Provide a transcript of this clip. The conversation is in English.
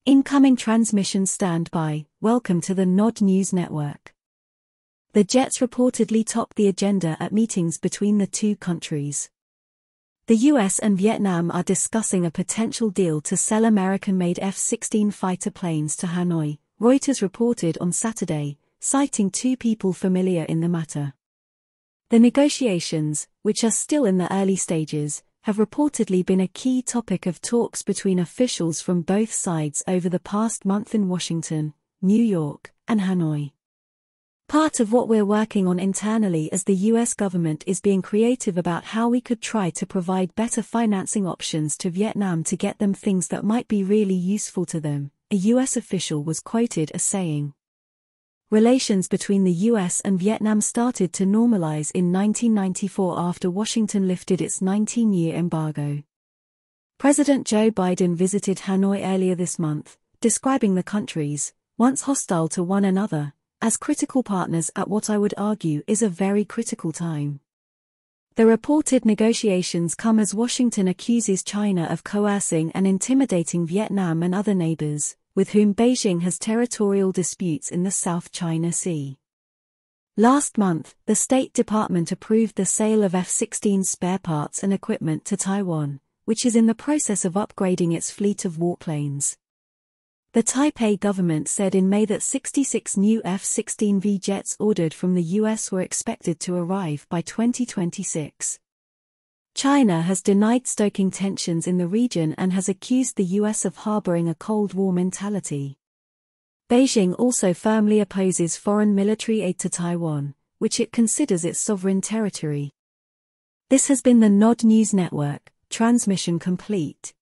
Incoming transmission standby. Welcome to the Nod News Network. The jets reportedly topped the agenda at meetings between the two countries. The US and Vietnam are discussing a potential deal to sell American-made F-16 fighter planes to Hanoi, Reuters reported on Saturday, citing two people familiar in the matter. The negotiations, which are still in the early stages, have reportedly been a key topic of talks between officials from both sides over the past month in Washington, New York, and Hanoi. Part of what we're working on internally as the US government is being creative about how we could try to provide better financing options to Vietnam to get them things that might be really useful to them, a US official was quoted as saying. Relations between the US and Vietnam started to normalize in 1994 after Washington lifted its 19-year embargo. President Joe Biden visited Hanoi earlier this month, describing the countries, once hostile to one another, as critical partners at what I would argue is a very critical time. The reported negotiations come as Washington accuses China of coercing and intimidating Vietnam and other neighbors, with whom Beijing has territorial disputes in the South China Sea. Last month, the State Department approved the sale of F-16 spare parts and equipment to Taiwan, which is in the process of upgrading its fleet of warplanes. The Taipei government said in May that 66 new F-16V jets ordered from the US were expected to arrive by 2026. China has denied stoking tensions in the region and has accused the US of harboring a Cold War mentality. Beijing also firmly opposes foreign military aid to Taiwan, which it considers its sovereign territory. This has been the Nod News Network, transmission complete.